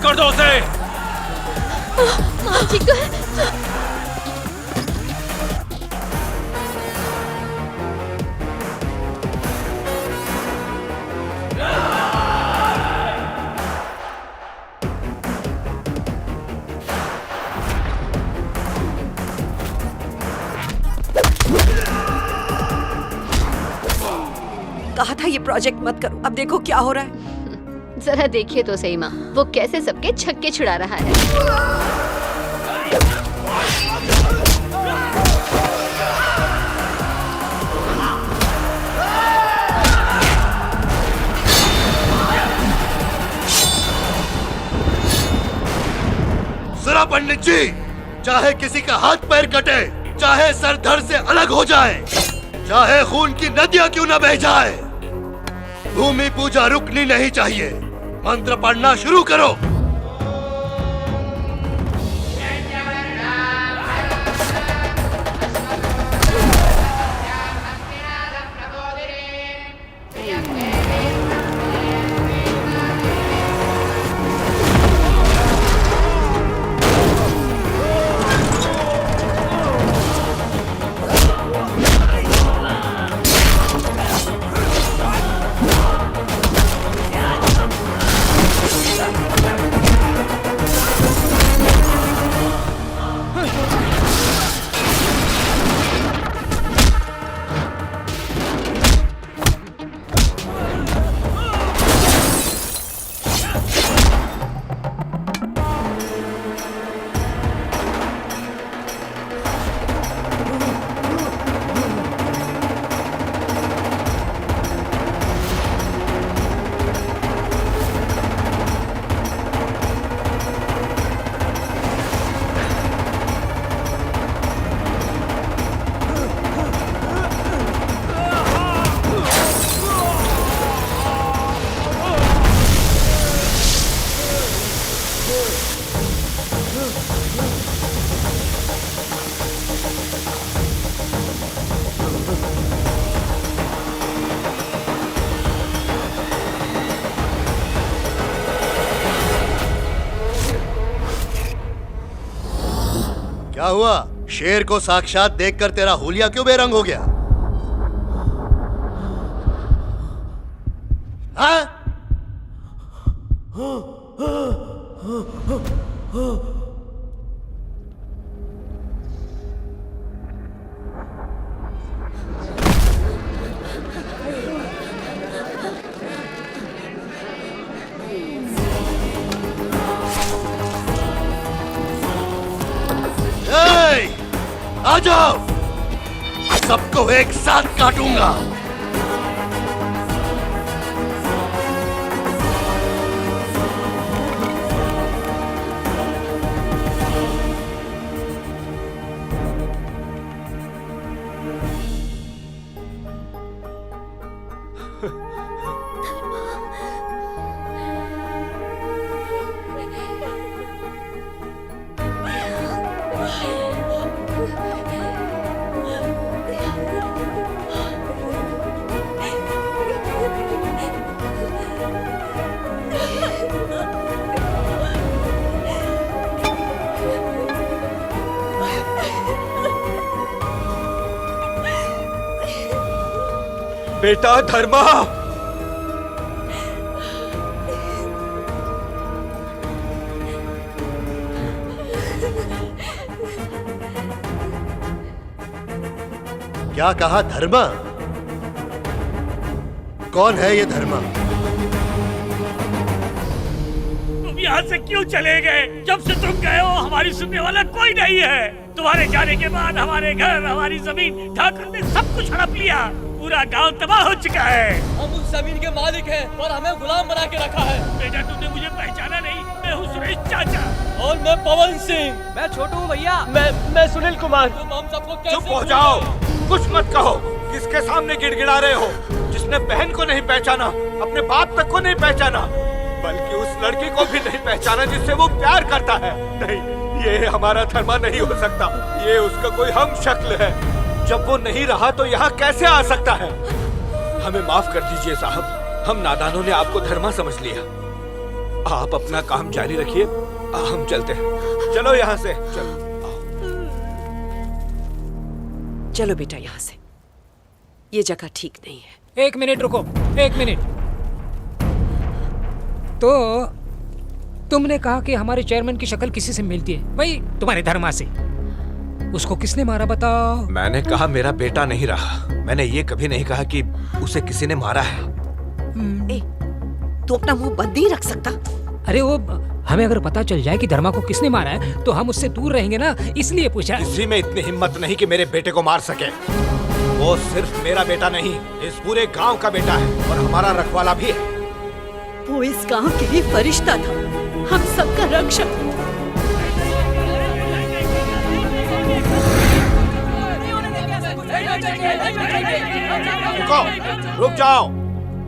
छोड़ दो उसे। माँ जी को कहा था ये प्रोजेक्ट मत करो, अब देखो क्या हो रहा है। जरा देखिए तो सही माँ, वो कैसे सबके छक्के छुड़ा रहा है। सुना पंडित जी, चाहे किसी का हाथ पैर कटे, चाहे सर धड़ से अलग हो जाए, चाहे खून की नदियां क्यों न बह जाए, भूमि पूजा रुकनी नहीं चाहिए। मंत्र पढ़ना शुरू करो। क्या हुआ? शेर को साक्षात देखकर तेरा हुलिया क्यों बेरंग हो गया? हाँ? आ जाओ, सबको एक साथ काटूंगा। बेटा धर्मा, क्या कहा? धर्मा? कौन है ये धर्मा? तुम यहाँ से क्यों चले गए? जब से तुम गए हो हमारी सुनने वाला कोई नहीं है। तुम्हारे जाने के बाद हमारे घर, हमारी जमीन ठाकुर ने सब कुछ हड़प लिया। पूरा गांव तबाह हो चुका है। हम उस जमीन के मालिक हैं और हमें गुलाम बना के रखा है। बेटा तुमने मुझे पहचाना नहीं, मैं हूँ सुरेश चाचा। और मैं पवन सिंह। मैं छोटू हूँ भैया। मैं सुनील कुमार। तुम हम सबको कैसे चुप हो जाओ, कुछ मत कहो। किसके सामने गिड़गिड़ा रहे हो? जिसने बहन को नहीं पहचाना, अपने बाप तक को नहीं पहचाना, बल्कि उस लड़की को भी नहीं पहचाना जिससे वो प्यार करता है। नहीं, ये हमारा धर्मा नहीं हो सकता। ये उसका कोई हम शक्ल है। जब वो नहीं रहा तो यहाँ कैसे आ सकता है? हमें माफ कर दीजिए साहब, हम नादानों ने आपको धर्मा समझ लिया। आप अपना काम जारी रखिए, हम चलते हैं। चलो यहाँ से, चलो। चलो बेटा यहाँ से, ये जगह ठीक नहीं है। 1 मिनट रुको, 1 मिनट। तो तुमने कहा कि हमारे चेयरमैन की शक्ल किसी से मिलती है, भाई तुम्हारे धर्मा से। उसको किसने मारा बताओ? मैंने कहा मेरा बेटा नहीं रहा। मैंने ये कभी नहीं कहा कि उसे किसी ने मारा है। ए, तू अपना मुंह बंद नहीं रख सकता? अरे वो हमें अगर पता चल जाए कि धर्मा को किसने मारा है तो हम उससे दूर रहेंगे ना, इसलिए पूछा। किसी में इतनी हिम्मत नहीं कि मेरे बेटे को मार सके। वो सिर्फ मेरा बेटा नहीं, इस पूरे गांव का बेटा है और हमारा रखवाला भी है। वो इस गांव के लिए फरिश्ता था, हम सबका रक्षक। रुक जाओ।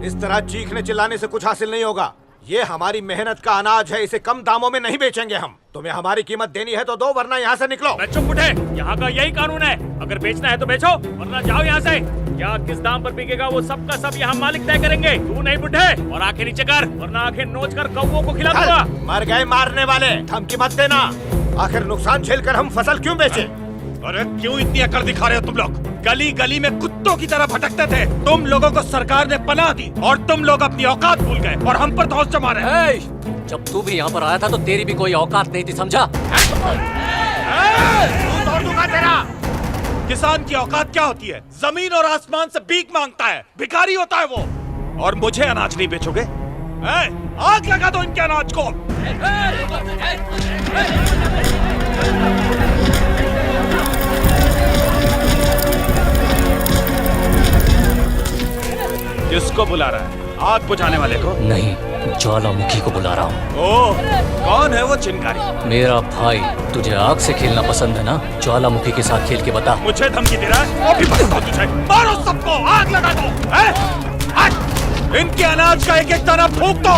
इस तरह चीखने चिल्लाने से कुछ हासिल नहीं होगा। ये हमारी मेहनत का अनाज है, इसे कम दामों में नहीं बेचेंगे हम। तुम्हें हमारी कीमत देनी है तो दो, वरना यहाँ से निकलो। मैं चुप उठे, यहाँ का यही कानून है। अगर बेचना है तो बेचो, वरना जाओ यहाँ से। क्या किस दाम पर बिकेगा वो सब का सब यहाँ मालिक तय करेंगे। तू नहीं बुढ़े, और आंखें नीचे कर, वरना आंखें नोच कर कौवों को खिला दूंगा। मर गए मारने वाले, धमकी मत देना। आखिर नुकसान झेलकर हम फसल क्यों बेचे? अरे क्यों इतनी अकड़ दिखा रहे हो तुम लोग? गली गली में कुत्तों की तरह भटकते थे। तुम लोगों को सरकार ने पनाह दी और तुम लोग अपनी औकात भूल गए और हम पर धौंस जमा रहे हैं। जब तू भी यहाँ पर आया था तो तेरी भी कोई औकात नहीं थी, समझा? तोड़ दूंगा तेरा। किसान की औकात क्या होती है? जमीन और आसमान से भीख मांगता है, भिखारी होता है वो। और मुझे अनाज नहीं बेचोगे? आग लगा दो इनके अनाज को। किसको बुला रहा है? आग बुझाने वाले को? नहीं, ज्वालामुखी को बुला रहा हूँ। ओह, कौन है वो चिंगारी? मेरा भाई। तुझे आग से खेलना पसंद है ना? ज्वालामुखी के साथ खेल के बता। मुझे धमकी दे रहा है? अभी बताता हूं तुझे। मारो सबको, आग लगा दो। इनके अनाज का एक एक दाना फूंक दो।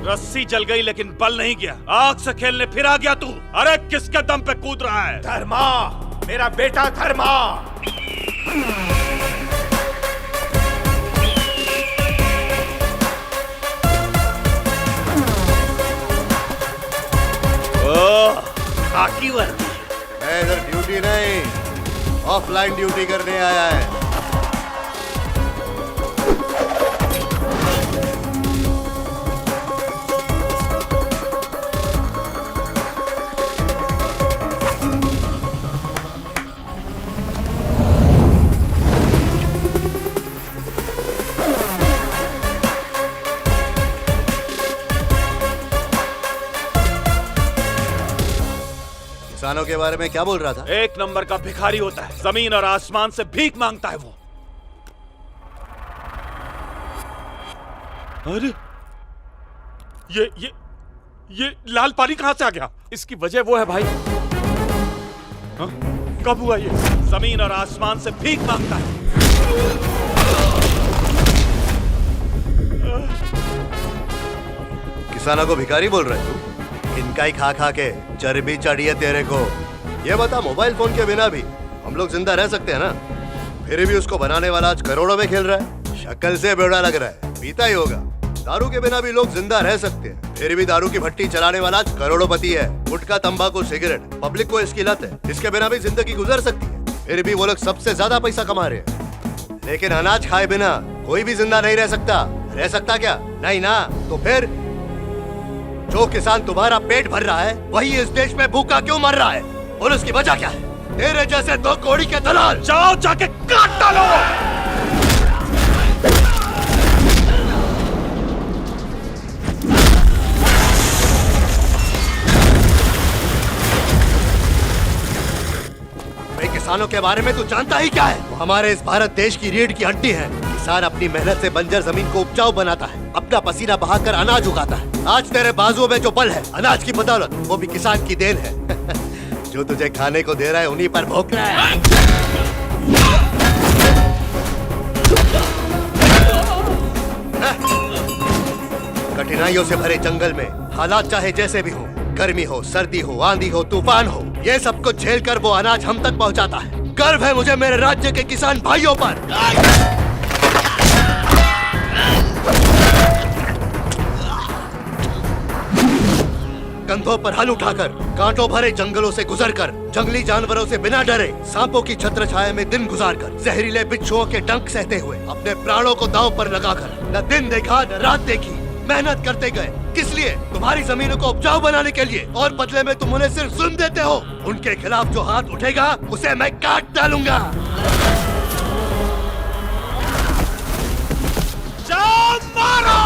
रस्सी जल गई लेकिन बल नहीं गया। आग से खेलने फिर आ गया तू। अरे किसके दम पे कूद रहा है? धर्मा, मेरा बेटा धर्मा। खाकी वर्दी। मैं इधर ड्यूटी नहीं, ऑफलाइन ड्यूटी करने आया है। किसानों के बारे में क्या बोल रहा था? एक नंबर का भिखारी होता है, जमीन और आसमान से भीख मांगता है वो। अरे ये लाल पानी कहां से आ गया? इसकी वजह वो है भाई। हाँ? कब हुआ ये? जमीन और आसमान से भीख मांगता है। किसानों को भिखारी बोल रहे तू? इनका ही खा खा के चर्बी चढ़ी है तेरे को। ये बता, मोबाइल फोन के बिना भी हम लोग जिंदा रह सकते हैं ना? फिर भी उसको बनाने वाला आज करोड़ों में खेल रहा है। शक्ल से बेवड़ा लग रहा है, पीता ही होगा। दारू के बिना भी लोग जिंदा रह सकते हैं, फिर भी दारू की भट्टी चलाने वाला आज करोड़पति है। गुटखा, तंबाकू, सिगरेट, पब्लिक को इसकी लत है। इसके बिना भी जिंदगी गुजर सकती है, फिर भी वो लोग सबसे ज्यादा पैसा कमा रहे हैं। लेकिन अनाज खाए बिना कोई भी जिंदा नहीं रह सकता। रह सकता क्या? नहीं ना। तो फिर जो किसान तुम्हारा पेट भर रहा है वही इस देश में भूखा क्यों मर रहा है? और उसकी वजह क्या है? तेरे जैसे दो कौड़ी के दलाल। जाओ जाके काट डालो। भाई, किसानों के बारे में तू जानता ही क्या है? वो हमारे इस भारत देश की रीढ़ की हड्डी है। किसान अपनी मेहनत से बंजर जमीन को उपजाऊ बनाता है, अपना पसीना बहाकर अनाज उगाता है। आज तेरे बाजुओं में जो बल है अनाज की बदौलत, वो भी किसान की देन है। जो तुझे खाने को दे रहा है उन्हीं पर भौंक रहा है। कठिनाइयों से भरे जंगल में हालात चाहे जैसे भी हो, गर्मी हो, सर्दी हो, आंधी हो, तूफान हो, ये सब कुछ झेल कर वो अनाज हम तक पहुंचाता है। गर्व है मुझे मेरे राज्य के किसान भाइयों पर। कंधों पर हल उठाकर, कांटों भरे जंगलों से गुजरकर, जंगली जानवरों से बिना डरे, सांपों की छत्र छाया में दिन गुजारकर, जहरीले बिच्छुओं के डंक सहते हुए, अपने प्राणों को दांव पर लगाकर, न दिन देखा न रात देखी, मेहनत करते गए। किस लिए? तुम्हारी जमीनों को उपजाऊ बनाने के लिए। और बदले में तुम उन्हें सिर्फ सुन देते हो। उनके खिलाफ जो हाथ उठेगा उसे मैं काट डालूंगा। जाओ मारो!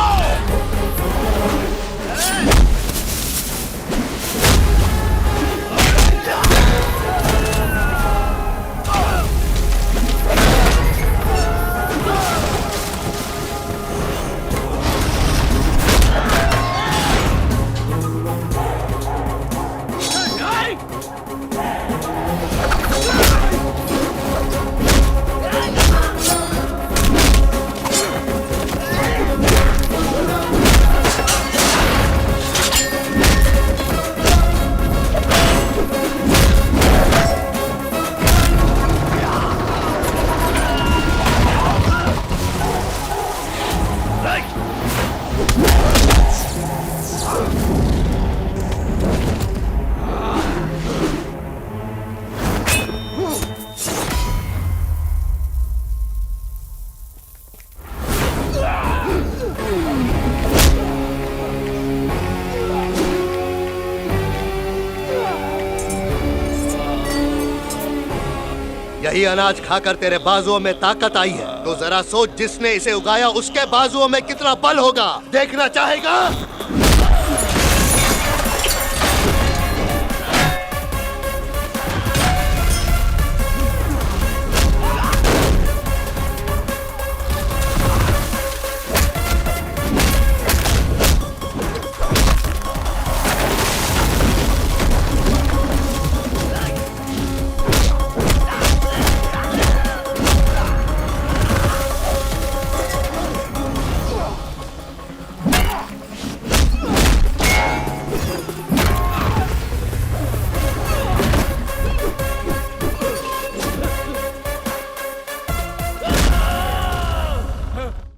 यही अनाज खाकर तेरे बाजुओं में ताकत आई है, तो जरा सोच जिसने इसे उगाया उसके बाजुओं में कितना बल होगा। देखना चाहेगा?